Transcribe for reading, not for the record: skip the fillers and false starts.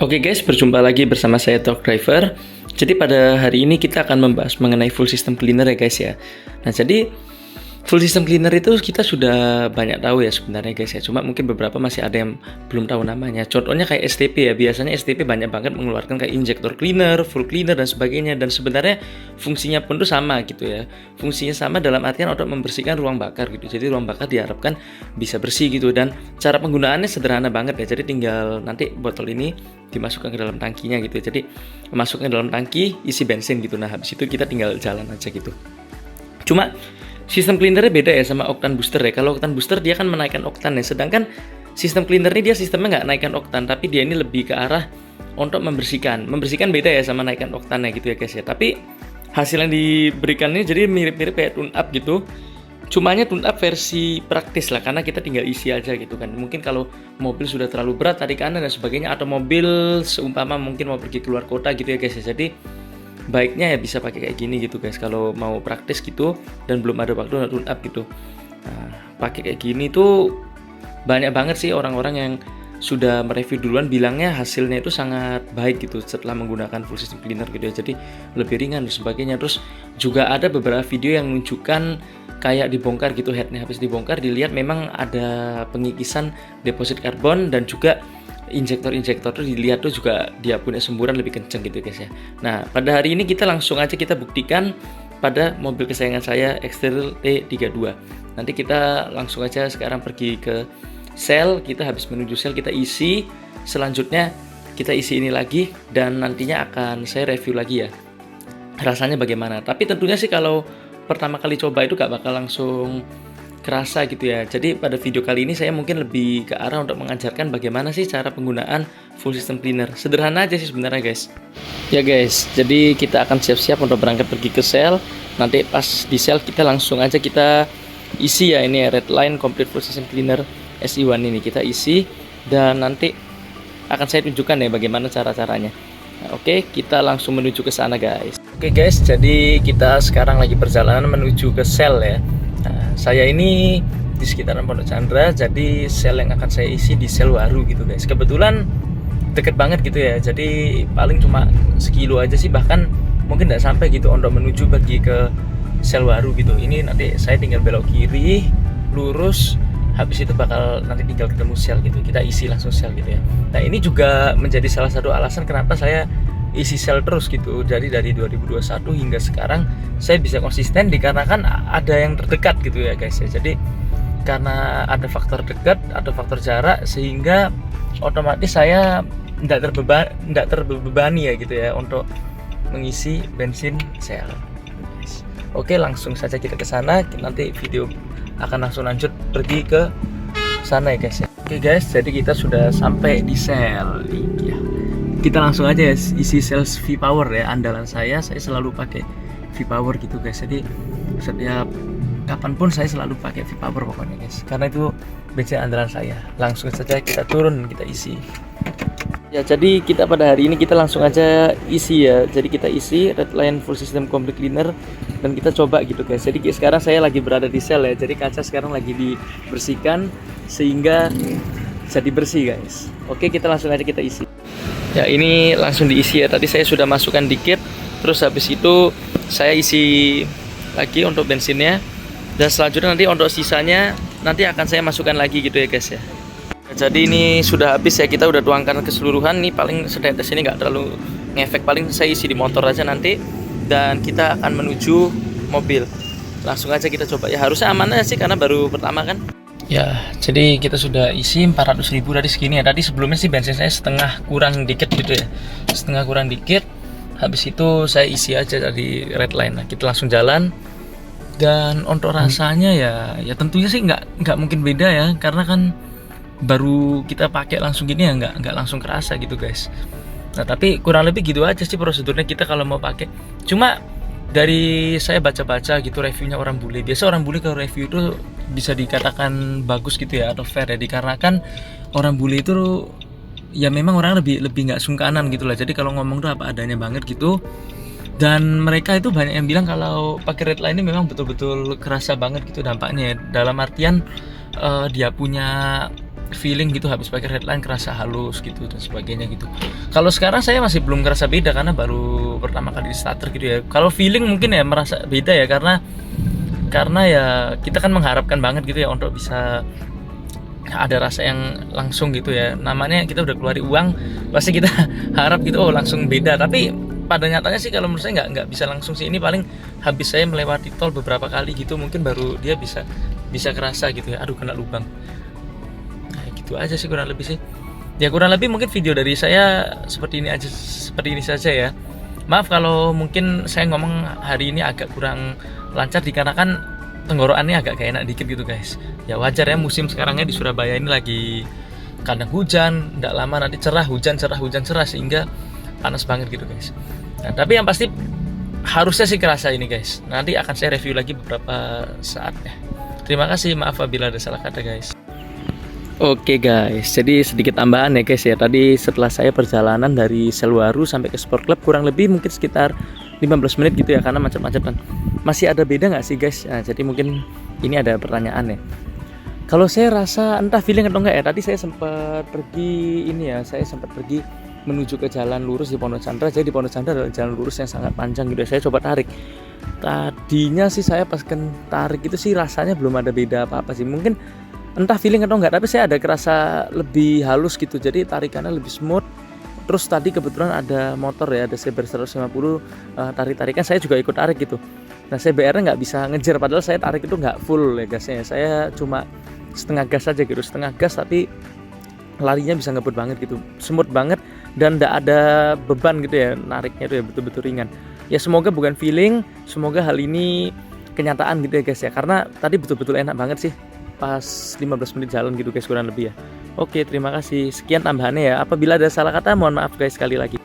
Oke guys, berjumpa lagi bersama saya Talk Driver. Jadi pada hari ini kita akan membahas mengenai full system cleaner ya guys ya. Nah jadi full system cleaner itu kita sudah banyak tahu ya sebenarnya guys ya. Cuma mungkin beberapa masih ada yang belum tahu namanya. Contohnya kayak STP ya. Biasanya STP banyak banget mengeluarkan kayak injector cleaner, full cleaner dan sebagainya. Dan sebenarnya fungsinya pun tuh sama gitu ya. Fungsinya sama dalam artian untuk membersihkan ruang bakar gitu. Jadi ruang bakar diharapkan bisa bersih gitu. Dan cara penggunaannya sederhana banget ya. Jadi tinggal nanti botol ini dimasukkan ke dalam tangkinya gitu. Jadi masukkan ke dalam tangki, isi bensin gitu. Nah habis itu kita tinggal jalan aja gitu. Cuma sistem cleanernya beda ya sama oktan booster ya. Kalau oktan booster dia kan menaikkan oktan ya. Sedangkan sistem cleaner ini dia sistemnya nggak naikkan oktan, tapi dia ini lebih ke arah untuk membersihkan. Membersihkan beda ya sama naikkan oktannya gitu ya guys ya. Tapi hasil yang diberikan ini jadi mirip-mirip kayak tune up gitu. Cumanya tune up versi praktis lah, karena kita tinggal isi aja gitu kan. Mungkin kalau mobil sudah terlalu berat tarik kanan dan sebagainya, atau mobil seumpama mungkin mau pergi keluar kota gitu ya guys ya. Jadi baiknya ya bisa pakai kayak gini gitu guys kalau mau praktis gitu dan belum ada waktu tune up gitu. Nah, pakai kayak gini tuh banyak banget sih orang-orang yang sudah mereview duluan bilangnya hasilnya itu sangat baik gitu setelah menggunakan full system cleaner gitu ya. Jadi lebih ringan dan sebagainya. Terus juga ada beberapa video yang menunjukkan kayak dibongkar gitu headnya, habis dibongkar dilihat memang ada pengikisan deposit karbon dan juga injektor tuh dilihat tuh juga dia punya semburan lebih kenceng gitu guys ya. Nah pada hari ini kita langsung aja kita buktikan pada mobil kesayangan saya Extrail T32. Nanti kita langsung aja sekarang pergi ke sel, kita habis menuju sel kita isi, selanjutnya kita isi ini lagi dan nantinya akan saya review lagi ya rasanya bagaimana. Tapi tentunya sih kalau pertama kali coba itu gak bakal langsung kerasa gitu ya. Jadi pada video kali ini saya mungkin lebih ke arah untuk mengajarkan bagaimana sih cara penggunaan full system cleaner. Sederhana aja sih sebenarnya guys. Ya guys, jadi kita akan siap-siap untuk berangkat pergi ke sel. Nanti pas di sel kita langsung aja kita isi ya ini ya, Redline Complete Full System Cleaner SE1 ini kita isi dan nanti akan saya tunjukkan ya bagaimana cara-caranya. Nah, oke, kita langsung menuju ke sana guys. Oke guys, jadi kita sekarang lagi perjalanan menuju ke sel ya. Nah, saya ini di sekitaran Pondok Chandra, jadi sel yang akan saya isi di sel Waru gitu guys. Kebetulan deket banget gitu ya, jadi paling cuma sekilo aja sih, bahkan mungkin nggak sampai gitu untuk menuju pergi ke sel Waru gitu. Ini nanti saya tinggal belok kiri, lurus, habis itu bakal nanti tinggal ketemu sel gitu. Kita isi langsung sel gitu ya. Nah ini juga menjadi salah satu alasan kenapa saya isi sel terus gitu. Jadi dari 2021 hingga sekarang saya bisa konsisten dikarenakan ada yang terdekat gitu ya guys ya. Jadi karena ada faktor dekat atau faktor jarak sehingga otomatis saya tidak terbebani ya gitu ya untuk mengisi bensin sel. Oke, langsung saja kita ke sana. Nanti video akan langsung lanjut pergi ke sana ya guys ya. Oke guys, jadi kita sudah sampai di sel ya. Kita langsung aja ya, isi sel V-Power ya, andalan saya selalu pakai V-Power gitu guys. Jadi setiap kapanpun saya selalu pakai V-Power pokoknya guys, karena itu bensin andalan saya. Langsung saja kita turun, kita isi ya. Jadi kita pada hari ini kita langsung aja isi ya. Jadi kita isi Redline Full System Complete Cleaner dan kita coba gitu guys. Jadi sekarang saya lagi berada di sel ya. Jadi kaca sekarang lagi dibersihkan sehingga jadi bersih guys. Oke, kita langsung aja kita isi ya. Ini langsung diisi ya. Tadi saya sudah masukkan dikit, terus habis itu saya isi lagi untuk bensinnya, dan selanjutnya nanti untuk sisanya nanti akan saya masukkan lagi gitu ya guys ya. Jadi ini sudah habis ya, kita udah tuangkan keseluruhan. Nih paling setetes ini nggak terlalu ngefek, paling saya isi di motor aja nanti, dan kita akan menuju mobil. Langsung aja kita coba ya, harusnya aman aja sih karena baru pertama kan ya. Jadi kita sudah isi 400.000 dari segini ya. Tadi sebelumnya sih bensin saya setengah kurang dikit gitu ya, setengah kurang dikit. Habis itu saya isi aja dari Redline. Nah, kita langsung jalan. Dan untuk rasanya ya tentunya sih nggak mungkin beda ya, karena kan baru kita pakai langsung gini ya, nggak langsung kerasa gitu guys. Nah tapi kurang lebih gitu aja sih prosedurnya kita kalau mau pakai. Cuma dari saya baca-baca gitu reviewnya orang bule, biasa orang bule kalau review itu bisa dikatakan bagus gitu ya atau fair ya, dikarenakan orang bule itu ya memang orang lebih nggak sungkanan gitu lah. Jadi kalau ngomong tuh apa adanya banget gitu. Dan mereka itu banyak yang bilang kalau pakai Redline ini memang betul-betul kerasa banget gitu dampaknya ya. Dalam artian dia punya feeling gitu, habis pakai redline kerasa halus gitu dan sebagainya gitu. Kalau sekarang saya masih belum ngerasa beda karena baru pertama kali di starter gitu ya. Kalau feeling mungkin ya merasa beda ya, karena ya kita kan mengharapkan banget gitu ya untuk bisa ada rasa yang langsung gitu ya. Namanya kita udah keluarin uang, pasti kita harap gitu, oh langsung beda. Tapi pada nyatanya sih kalau menurut saya nggak bisa langsung sih. Ini paling habis saya melewati tol beberapa kali gitu, mungkin baru dia bisa kerasa gitu ya. Aduh, kena lubang. Nah, gitu aja sih kurang lebih sih. Ya kurang lebih mungkin video dari saya seperti ini saja ya. Maaf kalau mungkin saya ngomong hari ini agak kurang lancar dikarenakan tenggorokannya agak gak enak dikit gitu guys. Ya wajar ya, musim sekarangnya di Surabaya ini lagi kadang hujan, tidak lama nanti cerah, hujan cerah, sehingga panas banget gitu guys. Nah, tapi yang pasti harusnya sih kerasa ini guys. Nanti akan saya review lagi beberapa saat ya. Terima kasih, maaf apabila ada salah kata guys. Oke guys, jadi sedikit tambahan ya guys ya. Tadi setelah saya perjalanan dari Selwaru sampai ke Sport Club kurang lebih mungkin sekitar 15 menit gitu ya, karena macet-macetan. Masih ada beda nggak sih guys? Nah, jadi mungkin ini ada pertanyaan ya. Kalau saya rasa entah feeling atau enggak ya, tadi saya sempat pergi menuju ke jalan lurus di Pondok Chandra. Jadi di Pondok Chandra adalah jalan lurus yang sangat panjang gitu ya. Saya coba tarik. Tadinya sih saya pas tarik itu sih rasanya belum ada beda apa-apa sih. Mungkin entah feeling atau enggak, tapi saya ada kerasa lebih halus gitu. Jadi tarikannya lebih smooth. Terus tadi kebetulan ada motor ya, ada CBR 150 tarik-tarikan, saya juga ikut tarik gitu. Nah, CBR-nya nggak bisa ngejar, padahal saya tarik itu nggak full ya gasnya. Saya cuma setengah gas aja gitu, setengah gas, tapi larinya bisa ngebut banget gitu, smooth banget, dan nggak ada beban gitu ya, nariknya itu ya betul-betul ringan. Ya semoga bukan feeling, semoga hal ini kenyataan gitu ya guys ya, karena tadi betul-betul enak banget sih pas 15 menit jalan gitu guys kurang lebih ya. Oke, terima kasih. Sekian tambahannya ya. Apabila ada salah kata mohon maaf guys sekali lagi.